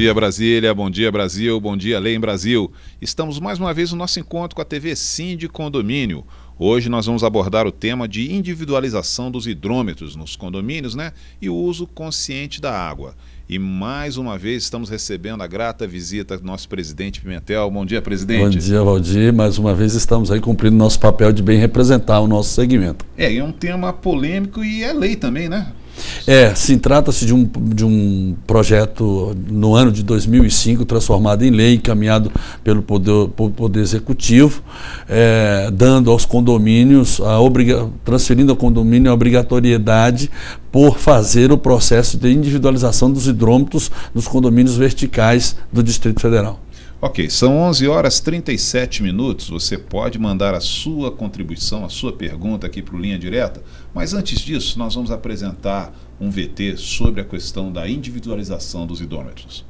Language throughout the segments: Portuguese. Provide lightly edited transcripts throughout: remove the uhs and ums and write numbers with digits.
dia Brasília, bom dia Brasil, bom dia Lei em Brasil. Estamos mais uma vez no nosso encontro com a TV Síndico Condomínio. Hoje nós vamos abordar o tema de individualização dos hidrômetros nos condomínios, e o uso consciente da água. E mais uma vez estamos recebendo a grata visita do nosso presidente Pimentel. Bom dia, presidente. Bom dia, Valdir. Mais uma vez estamos aí cumprindo nosso papel de bem representar o nosso segmento. É um tema polêmico e é lei também, né? Sim, trata-se de um projeto no ano de 2005, transformado em lei, encaminhado pelo Poder Executivo, dando aos condomínios, transferindo ao condomínio a obrigatoriedade por fazer o processo de individualização dos hidrômetros nos condomínios verticais do Distrito Federal. Ok, são 11h37. Você pode mandar a sua contribuição, a sua pergunta aqui para o Linha Direta, mas antes disso nós vamos apresentar um VT sobre a questão da individualização dos hidrômetros.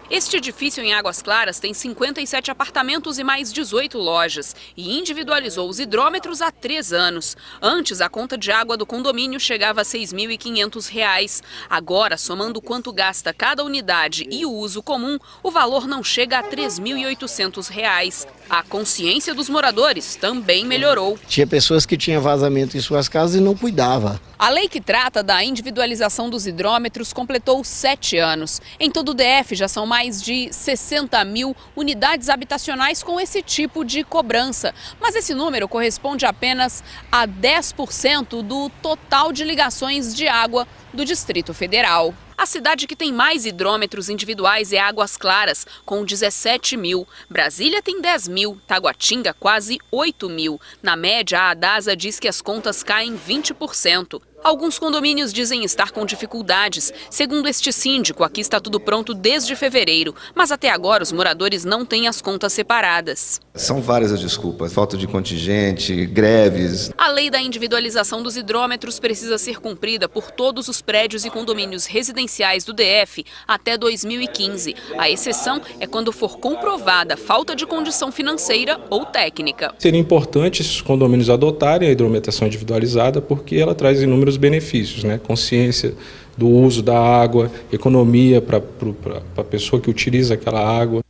Este edifício em Águas Claras tem 57 apartamentos e mais 18 lojas e individualizou os hidrômetros há 3 anos. Antes, a conta de água do condomínio chegava a R$ 6.500. Agora, somando quanto gasta cada unidade e o uso comum, o valor não chega a R$ 3.800. A consciência dos moradores também melhorou. Tinha pessoas que tinham vazamento em suas casas e não cuidavam. A lei que trata da individualização dos hidrômetros completou 7 anos. Em todo o DF já são mais de 60 mil unidades habitacionais com esse tipo de cobrança. Mas esse número corresponde apenas a 10% do total de ligações de água do Distrito Federal. A cidade que tem mais hidrômetros individuais é Águas Claras, com 17 mil. Brasília tem 10 mil, Taguatinga quase 8 mil. Na média, a ADASA diz que as contas caem 20%. Alguns condomínios dizem estar com dificuldades. Segundo este síndico, aqui está tudo pronto desde fevereiro, mas até agora os moradores não têm as contas separadas. São várias as desculpas, falta de contingente, greves. A lei da individualização dos hidrômetros precisa ser cumprida por todos os prédios e condomínios residenciais do DF até 2015. A exceção é quando for comprovada falta de condição financeira ou técnica. Seria importante esses condomínios adotarem a hidrometração individualizada porque ela traz inúmeros benefícios, consciência do uso da água, economia para a pessoa que utiliza aquela água.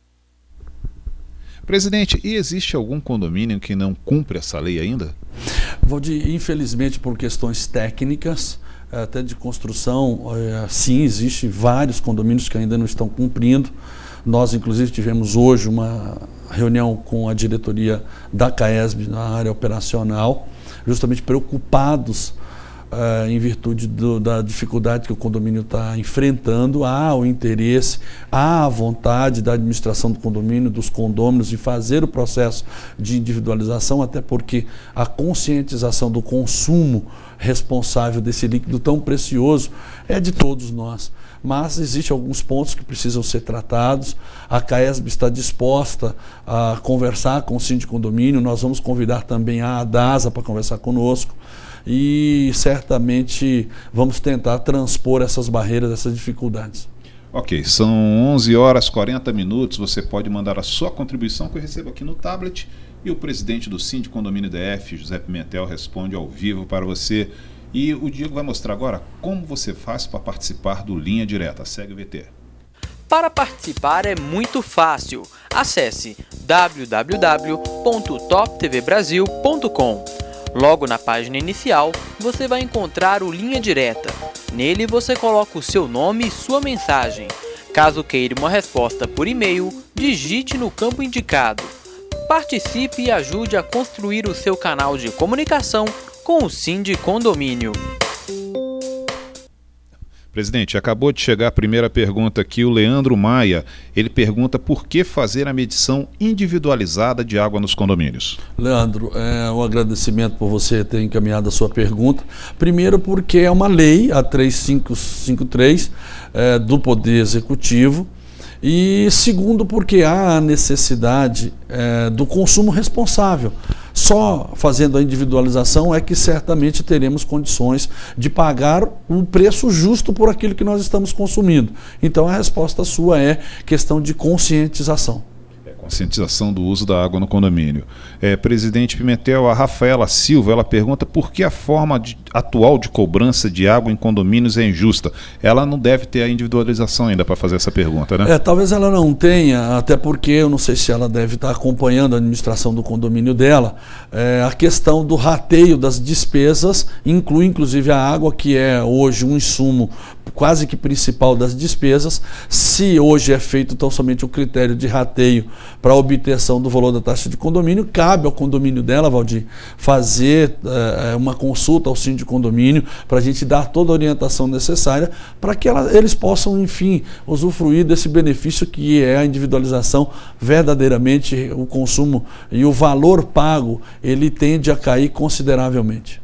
Presidente, e existe algum condomínio que não cumpre essa lei ainda? Valdir, infelizmente por questões técnicas, até de construção, sim, existem vários condomínios que ainda não estão cumprindo. Nós, inclusive, tivemos hoje uma reunião com a diretoria da CAESB na área operacional, justamente preocupados em virtude da dificuldade que o condomínio está enfrentando. Há o interesse, há a vontade da administração do condomínio, dos condôminos, de fazer o processo de individualização, até porque a conscientização do consumo responsável desse líquido tão precioso é de todos nós. Mas existem alguns pontos que precisam ser tratados. A CAESB está disposta a conversar com o síndico de condomínio. Nós vamos convidar também a ADASA para conversar conosco. E certamente vamos tentar transpor essas barreiras, essas dificuldades. Ok, são 11h40. Você pode mandar a sua contribuição que eu recebo aqui no tablet e o presidente do Síndico Condomínio DF, José Pimentel, responde ao vivo para você. E o Diego vai mostrar agora como você faz para participar do Linha Direta. Segue o VT. Para participar é muito fácil. Acesse www.toptvbrasil.com. Logo na página inicial, você vai encontrar o Linha Direta. Nele você coloca o seu nome e sua mensagem. Caso queira uma resposta por e-mail, digite no campo indicado. Participe e ajude a construir o seu canal de comunicação com o Síndico Condomínio. Presidente, acabou de chegar a primeira pergunta aqui, o Leandro Maia. Ele pergunta por que fazer a medição individualizada de água nos condomínios. Leandro, um agradecimento por você ter encaminhado a sua pergunta. Primeiro porque é uma lei, a 3553, do Poder Executivo. E segundo porque há a necessidade do consumo responsável. Só fazendo a individualização é que certamente teremos condições de pagar um preço justo por aquilo que nós estamos consumindo. Então a resposta sua é questão de conscientização. Conscientização do uso da água no condomínio. Presidente Pimentel, a Rafaela Silva, ela pergunta por que a forma atual de cobrança de água em condomínios é injusta. Ela não deve ter a individualização ainda para fazer essa pergunta, né? Talvez ela não tenha, até porque eu não sei se ela deve estar acompanhando a administração do condomínio dela. A questão do rateio das despesas inclui inclusive a água, que é hoje um insumo quase que principal das despesas. Se hoje é feito tão somente o critério de rateio para a obtenção do valor da taxa de condomínio, cabe ao condomínio dela, Valdir, fazer uma consulta ao síndico de condomínio para a gente dar toda a orientação necessária para que eles possam, enfim, usufruir desse benefício que é a individualização. Verdadeiramente, o consumo e o valor pago, ele tende a cair consideravelmente.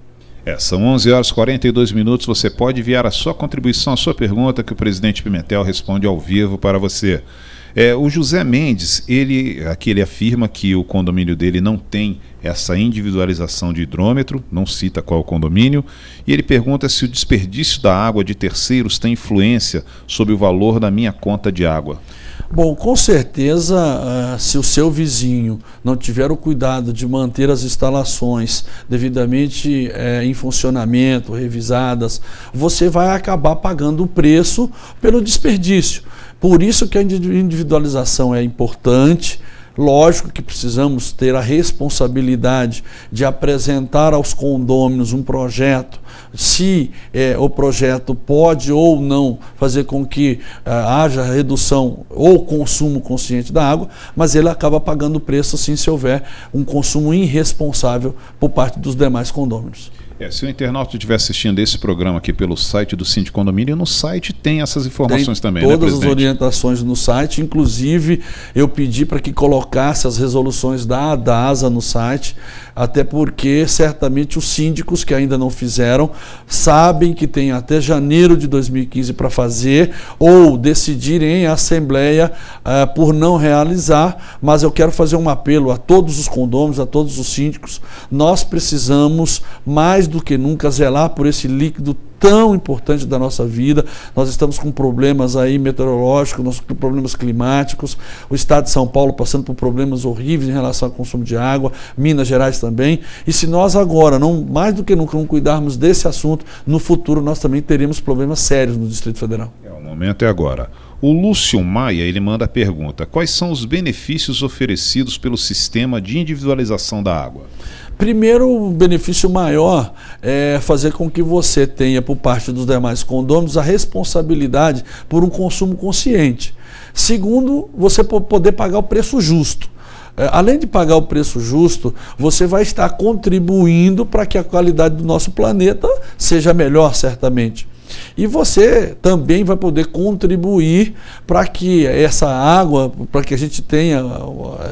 São 11h42, você pode enviar a sua contribuição, a sua pergunta, que o presidente Pimentel responde ao vivo para você. O José Mendes, ele afirma que o condomínio dele não tem essa individualização de hidrômetro, não cita qual o condomínio, e ele pergunta se o desperdício da água de terceiros tem influência sobre o valor da minha conta de água. Bom, com certeza, se o seu vizinho não tiver o cuidado de manter as instalações devidamente em funcionamento, revisadas, você vai acabar pagando o preço pelo desperdício. Por isso que a individualização é importante. Lógico que precisamos ter a responsabilidade de apresentar aos condôminos um projeto, se o projeto pode ou não fazer com que haja redução ou consumo consciente da água, mas ele acaba pagando o preço sim se houver um consumo irresponsável por parte dos demais condôminos. Se o internauta estiver assistindo esse programa aqui pelo site do Síndico Condomínio, no site tem essas informações também, né, presidente? Todas as orientações no site, inclusive eu pedi para que colocasse as resoluções da DASA no site, até porque certamente os síndicos que ainda não fizeram sabem que tem até janeiro de 2015 para fazer ou decidirem em assembleia por não realizar, mas eu quero fazer um apelo a todos os condôminos, a todos os síndicos. Nós precisamos mais do que nunca zelar por esse líquido tão importante da nossa vida. Nós estamos com problemas aí meteorológicos, com problemas climáticos, o estado de São Paulo passando por problemas horríveis em relação ao consumo de água, Minas Gerais também, e se nós agora, mais do que nunca, não cuidarmos desse assunto, no futuro nós também teremos problemas sérios no Distrito Federal. O momento é agora. O Lúcio Maia, ele manda a pergunta: quais são os benefícios oferecidos pelo sistema de individualização da água? Primeiro, o benefício maior é fazer com que você tenha, por parte dos demais condôminos, a responsabilidade por um consumo consciente. Segundo, você poder pagar o preço justo. Além de pagar o preço justo, você vai estar contribuindo para que a qualidade do nosso planeta seja melhor, certamente. E você também vai poder contribuir para que essa água, para que a gente tenha,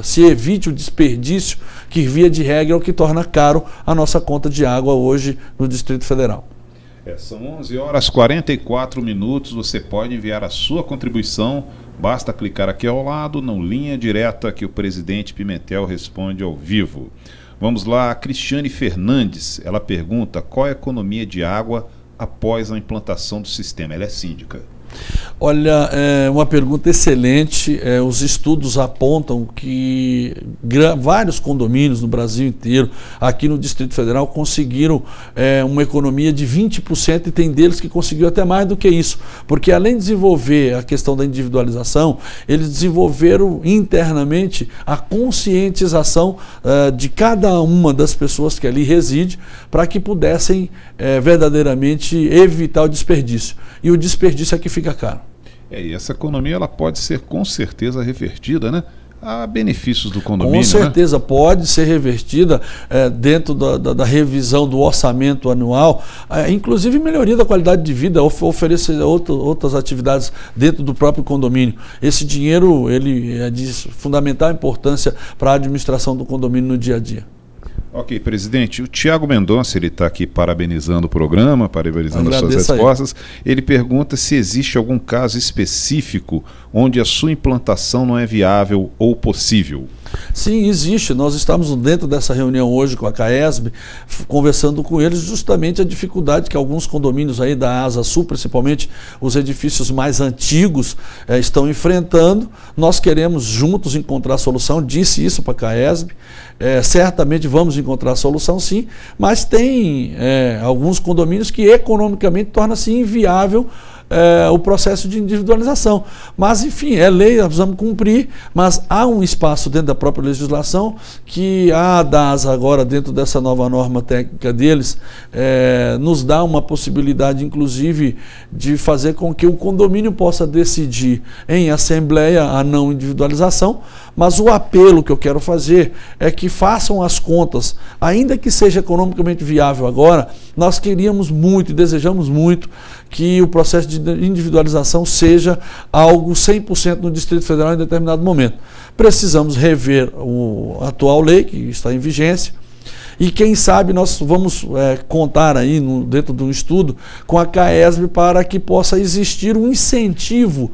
se evite o desperdício, que via de regra é o que torna caro a nossa conta de água hoje no Distrito Federal. São 11h44, você pode enviar a sua contribuição, basta clicar aqui ao lado, no Linha Direta, que o presidente Pimentel responde ao vivo. Vamos lá, a Cristiane Fernandes, ela pergunta qual é a economia de água após a implantação do sistema. Ela é síndica. Olha, é uma pergunta excelente. Os estudos apontam que vários condomínios no Brasil inteiro, aqui no Distrito Federal, conseguiram uma economia de 20% e tem deles que conseguiu até mais do que isso. Porque além de desenvolver a questão da individualização, eles desenvolveram internamente a conscientização de cada uma das pessoas que ali reside para que pudessem verdadeiramente evitar o desperdício. E o desperdício é que fica caro. E essa economia ela pode ser com certeza revertida, né? A benefícios do condomínio. Com certeza, né? Pode ser revertida dentro da revisão do orçamento anual, inclusive melhoria da qualidade de vida, oferecer outras atividades dentro do próprio condomínio. Esse dinheiro ele é de fundamental importância para a administração do condomínio no dia a dia. Ok, presidente, o Tiago Mendonça, ele está aqui parabenizando o programa, parabenizando as suas respostas. Ele pergunta se existe algum caso específico onde a sua implantação não é viável ou possível. Sim, existe. Nós estamos dentro dessa reunião hoje com a CAESB, conversando com eles justamente a dificuldade que alguns condomínios aí da Asa Sul, principalmente os edifícios mais antigos, estão enfrentando. Nós queremos juntos encontrar a solução, disse isso para a CAESB. Certamente vamos encontrar a solução, sim, mas tem alguns condomínios que economicamente torna-se inviável o processo de individualização. Mas, enfim, é lei, nós precisamos cumprir, mas há um espaço dentro da própria legislação que a DASA agora, dentro dessa nova norma técnica deles, nos dá uma possibilidade, inclusive, de fazer com que o condomínio possa decidir em assembleia a não individualização, mas o apelo que eu quero fazer é que façam as contas, ainda que seja economicamente viável agora, nós queríamos muito e desejamos muito que o processo de individualização seja algo 100% no Distrito Federal em determinado momento. Precisamos rever a atual lei que está em vigência e quem sabe nós vamos contar aí dentro de um estudo com a CAESB para que possa existir um incentivo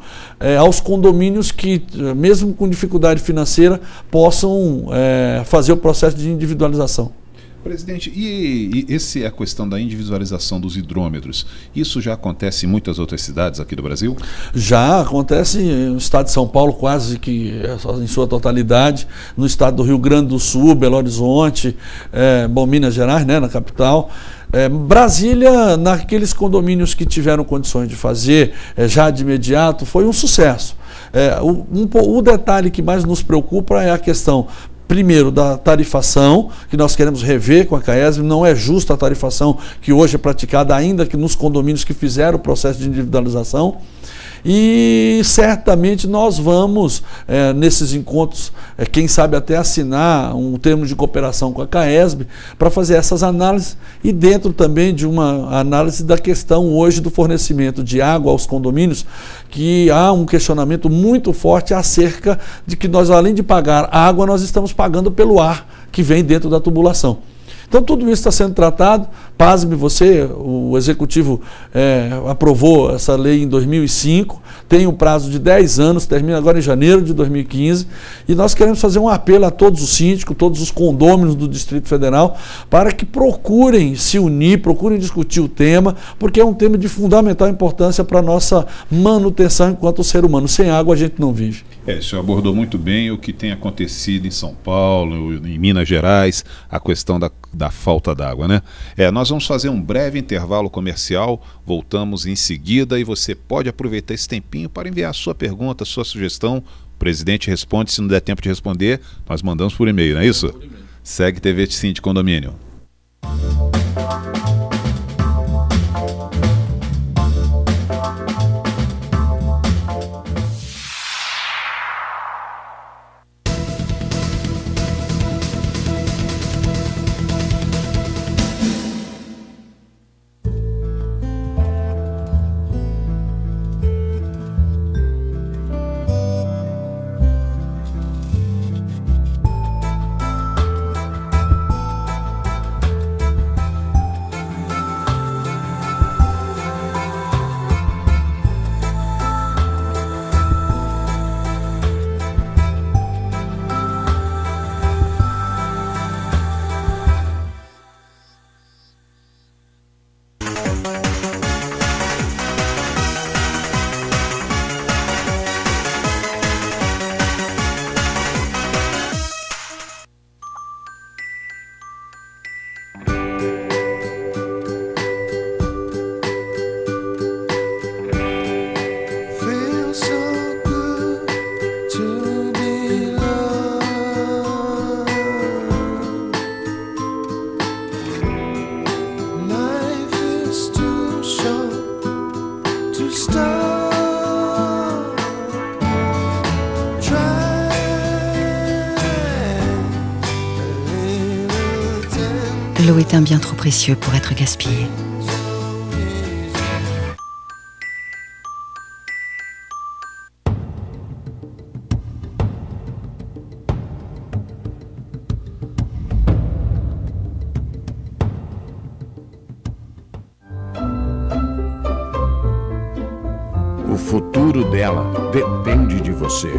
aos condomínios que, mesmo com dificuldade financeira, possam fazer o processo de individualização. Presidente, e essa é a questão da individualização dos hidrômetros. Isso já acontece em muitas outras cidades aqui do Brasil? Já acontece no estado de São Paulo, quase que em sua totalidade, no estado do Rio Grande do Sul, Belo Horizonte, Minas Gerais, né, na capital. Brasília, naqueles condomínios que tiveram condições de fazer já de imediato, foi um sucesso. O detalhe que mais nos preocupa é a questão, primeiro, da tarifação, que nós queremos rever com a CAESB. Não é justa a tarifação que hoje é praticada, ainda que nos condomínios que fizeram o processo de individualização. E certamente nós vamos, nesses encontros, quem sabe até assinar um termo de cooperação com a CAESB para fazer essas análises e dentro também de uma análise da questão hoje do fornecimento de água aos condomínios, que há um questionamento muito forte acerca de que nós, além de pagar água, nós estamos pagando pelo ar que vem dentro da tubulação. Então tudo isso está sendo tratado. Pasme você, o Executivo aprovou essa lei em 2005, tem um prazo de 10 anos, termina agora em janeiro de 2015, e nós queremos fazer um apelo a todos os síndicos, todos os condôminos do Distrito Federal, para que procurem se unir, procurem discutir o tema, porque é um tema de fundamental importância para a nossa manutenção enquanto ser humano. Sem água a gente não vive. O senhor abordou muito bem o que tem acontecido em São Paulo, em Minas Gerais, a questão da falta d'água, né? Nós vamos fazer um breve intervalo comercial, voltamos em seguida e você pode aproveitar esse tempinho para enviar a sua pergunta, a sua sugestão. O presidente responde, se não der tempo de responder, nós mandamos por e-mail, não é isso? Segue TV Sim de Condomínio. L'eau est un bien trop précieux pour être gaspillée. O futuro dela depende de você.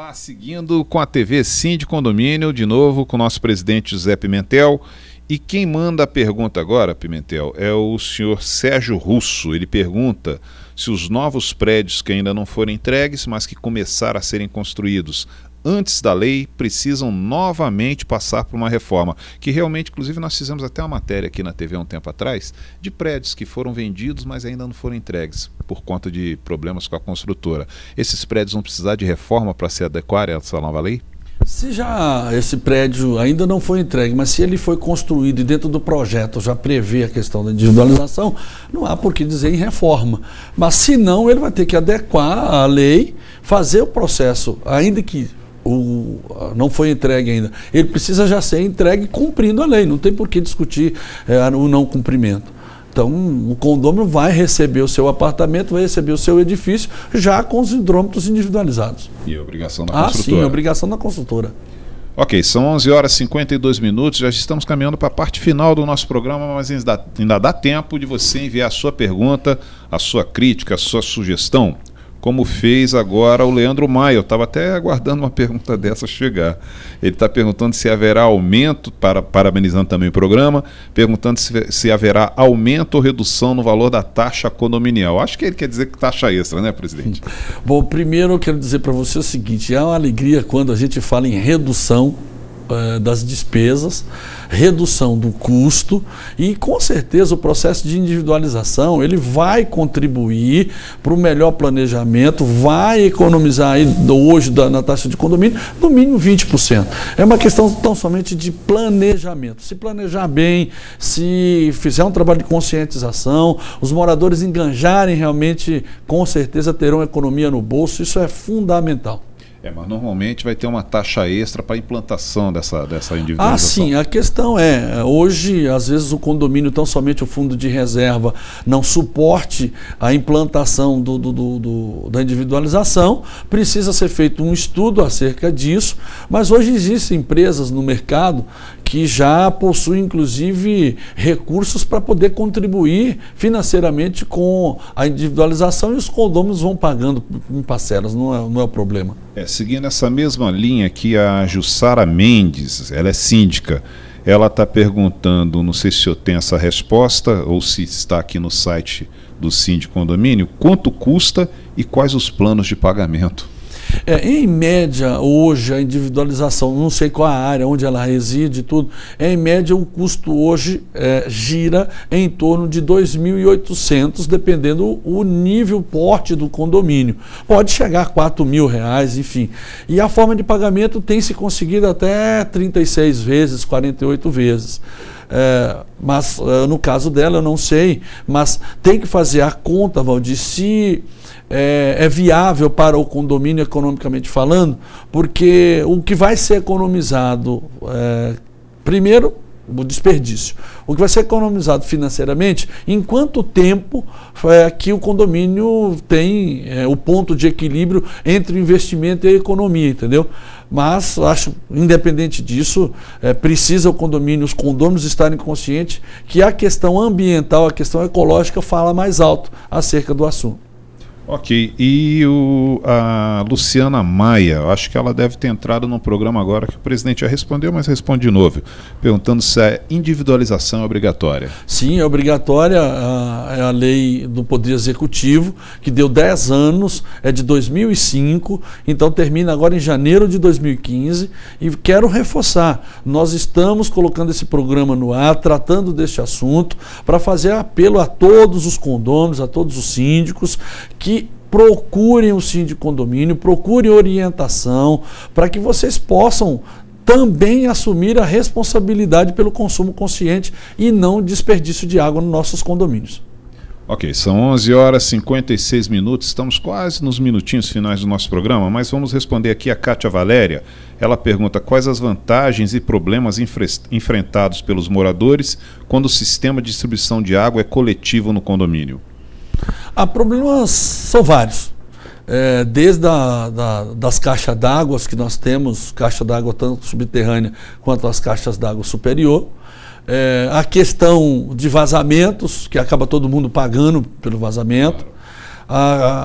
lá, seguindo com a TV Sim de Condomínio, de novo com o nosso presidente José Pimentel. E quem manda a pergunta agora, Pimentel, é o senhor Sérgio Russo. Ele pergunta se os novos prédios que ainda não foram entregues, mas que começaram a serem construídos antes da lei, precisam novamente passar por uma reforma, que realmente, inclusive, nós fizemos até uma matéria aqui na TV há um tempo atrás, de prédios que foram vendidos, mas ainda não foram entregues, por conta de problemas com a construtora. Esses prédios vão precisar de reforma para se adequar a essa nova lei? Se já esse prédio ainda não foi entregue, mas se ele foi construído e dentro do projeto já prevê a questão da individualização, não há por que dizer em reforma. Mas se não, ele vai ter que adequar a lei, fazer o processo, ainda que não foi entregue ainda. Ele precisa já ser entregue cumprindo a lei, não tem por que discutir o não cumprimento. Então, o condômino vai receber o seu apartamento, vai receber o seu edifício, já com os hidrômetros individualizados. E a obrigação da construtora. Sim, a obrigação da construtora. Ok, são 11 horas e 52 minutos, já estamos caminhando para a parte final do nosso programa, mas ainda dá tempo de você enviar a sua pergunta, a sua crítica, a sua sugestão, como fez agora o Leandro Maia. Eu estava até aguardando uma pergunta dessa chegar. Ele está perguntando se haverá aumento, parabenizando também o programa, perguntando se haverá aumento ou redução no valor da taxa condominial. Acho que ele quer dizer que taxa extra, né, presidente? Bom, primeiro eu quero dizer para você o seguinte, é uma alegria quando a gente fala em redução das despesas, redução do custo e com certeza o processo de individualização ele vai contribuir para o melhor planejamento, vai economizar aí, hoje na taxa de condomínio no mínimo 20%. É uma questão tão somente de planejamento. Se planejar bem, se fizer um trabalho de conscientização, os moradores enganjarem realmente, com certeza terão economia no bolso, isso é fundamental. Mas normalmente vai ter uma taxa extra para a implantação dessa individualização. Ah, sim. A questão é, hoje, às vezes o condomínio, tão somente o fundo de reserva, não suporte a implantação da individualização, precisa ser feito um estudo acerca disso, mas hoje existem empresas no mercado que já possuem, inclusive, recursos para poder contribuir financeiramente com a individualização e os condôminos vão pagando em parcelas, não é o problema. Seguindo essa mesma linha aqui, a Jussara Mendes, ela é síndica, ela está perguntando, não sei se o senhor tem essa resposta ou se está aqui no site do Síndico Condomínio, quanto custa e quais os planos de pagamento? Em média, hoje, a individualização, não sei qual a área, onde ela reside e tudo, em média o custo hoje gira em torno de 2.800, dependendo o nível porte do condomínio. Pode chegar a R$4.000, enfim. E a forma de pagamento tem se conseguido até 36 vezes, 48 vezes. Mas no caso dela eu não sei, mas tem que fazer a conta, Valdir, se é viável para o condomínio economicamente falando, porque o que vai ser economizado, primeiro, o desperdício. O que vai ser economizado financeiramente, em quanto tempo que o condomínio tem o ponto de equilíbrio entre o investimento e a economia, entendeu? Mas, acho, independente disso, precisa o condomínio, os condôminos estarem conscientes que a questão ambiental, a questão ecológica fala mais alto acerca do assunto. Ok, e a Luciana Maia, acho que ela deve ter entrado num programa agora que o presidente já respondeu, mas responde de novo, perguntando se a individualização é obrigatória. Sim, é obrigatória, é a lei do Poder Executivo, que deu 10 anos, é de 2005, então termina agora em janeiro de 2015, e quero reforçar, nós estamos colocando esse programa no ar, tratando deste assunto, para fazer apelo a todos os condôminos, a todos os síndicos, que procurem o síndico condomínio, procurem orientação, para que vocês possam também assumir a responsabilidade pelo consumo consciente e não desperdício de água nos nossos condomínios. Ok, são 11 horas e 56 minutos, estamos quase nos minutinhos finais do nosso programa, mas vamos responder aqui a Cátia Valéria. Ela pergunta quais as vantagens e problemas enfrentados pelos moradores quando o sistema de distribuição de água é coletivo no condomínio. Problemas são vários. Desde das caixas d'água que nós temos, caixa d'água tanto subterrânea quanto as caixas d'água superior, a questão de vazamentos, que acaba todo mundo pagando pelo vazamento,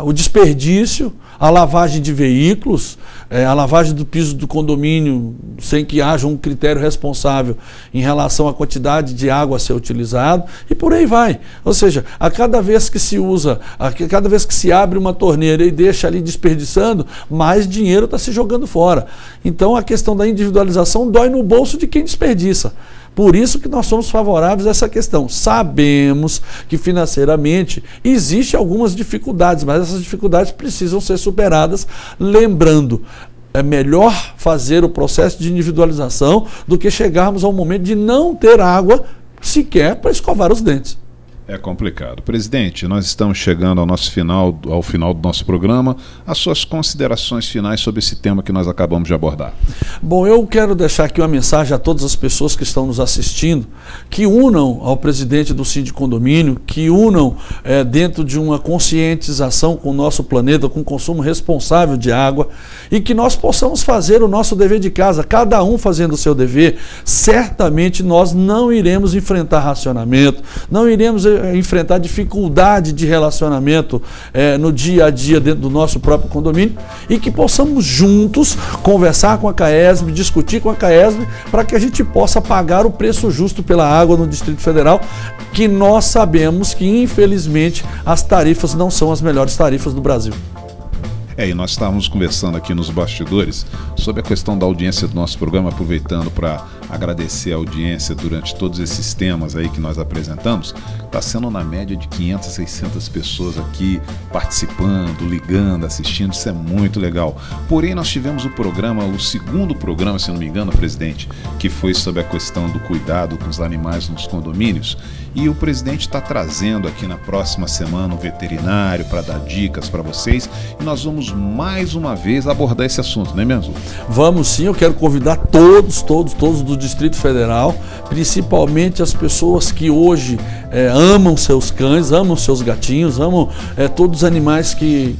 o desperdício, a lavagem de veículos, a lavagem do piso do condomínio sem que haja um critério responsável em relação à quantidade de água a ser utilizado, e por aí vai. Ou seja, a cada vez que se usa, cada vez que se abre uma torneira e deixa ali desperdiçando, mais dinheiro está se jogando fora. Então a questão da individualização dói no bolso de quem desperdiça. Por isso que nós somos favoráveis a essa questão. Sabemos que financeiramente existem algumas dificuldades, mas essas dificuldades precisam ser superadas. Lembrando, é melhor fazer o processo de individualização do que chegarmos ao momento de não ter água sequer para escovar os dentes. É complicado. Presidente, nós estamos chegando ao final do nosso programa. As suas considerações finais sobre esse tema que nós acabamos de abordar. Bom, eu quero deixar aqui uma mensagem a todas as pessoas que estão nos assistindo, que unam ao presidente do Síndico Condomínio, que unam dentro de uma conscientização com o nosso planeta, com o consumo responsável de água, e que nós possamos fazer o nosso dever de casa, cada um fazendo o seu dever. Certamente nós não iremos enfrentar racionamento, não iremos enfrentar dificuldade de relacionamento no dia a dia dentro do nosso próprio condomínio, e que possamos juntos conversar com a CAESB, discutir com a CAESB, para que a gente possa pagar o preço justo pela água no Distrito Federal, que nós sabemos que infelizmente as tarifas não são as melhores tarifas do Brasil. E nós estávamos conversando aqui nos bastidores sobre a questão da audiência do nosso programa, aproveitando para agradecer a audiência durante todos esses temas aí que nós apresentamos. Está sendo na média de 500 a 600 pessoas aqui participando, ligando, assistindo, isso é muito legal. Porém, nós tivemos o segundo programa, se não me engano, presidente, que foi sobre a questão do cuidado com os animais nos condomínios. E o presidente está trazendo aqui na próxima semana um veterinário para dar dicas para vocês, e nós vamos mais uma vez abordar esse assunto, não é mesmo? Vamos sim, eu quero convidar todos do Distrito Federal, principalmente as pessoas que hoje amam seus cães, amam seus gatinhos, amam todos os animais que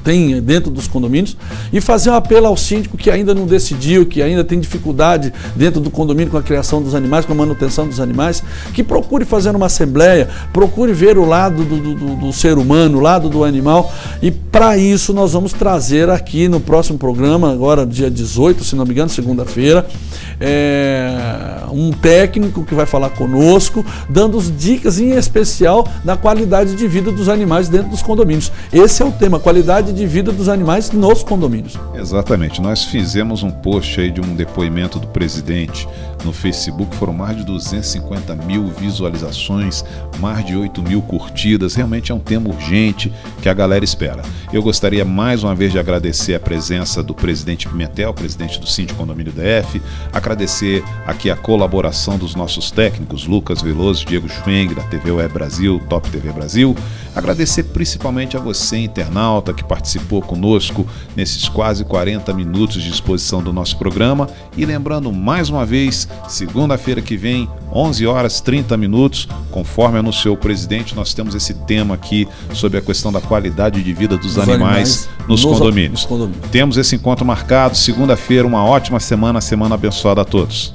tem dentro dos condomínios, e fazer um apelo ao síndico que ainda não decidiu, que ainda tem dificuldade dentro do condomínio com a criação dos animais, com a manutenção dos animais, que procure fazer uma assembleia, procure ver o lado do ser humano, o lado do animal, e para isso nós vamos trazer aqui no próximo programa, agora dia 18, se não me engano, segunda-feira, um técnico que vai falar conosco, dando dicas em especial da qualidade de vida dos animais dentro dos condomínios. Esse é o tema, qualidade de vida dos animais nos condomínios. Exatamente, nós fizemos um post aí de um depoimento do presidente no Facebook, foram mais de 250 mil visualizações, mais de 8 mil curtidas, realmente é um tema urgente que a galera espera. Eu gostaria mais uma vez de agradecer a presença do presidente Pimentel, presidente do Síndico Condomínio DF, agradecer aqui a colaboração dos nossos técnicos, Lucas Veloso, Diego Schweng, da TV Web Brasil, Top TV Brasil, agradecer principalmente a você, internauta, que participou conosco nesses quase 40 minutos de exposição do nosso programa, e lembrando mais uma vez, segunda-feira que vem, 11 horas 30 minutos, conforme anunciou o presidente, nós temos esse tema aqui sobre a questão da qualidade de vida dos animais nos condomínios. Temos esse encontro marcado, segunda-feira, uma ótima semana abençoada a todos.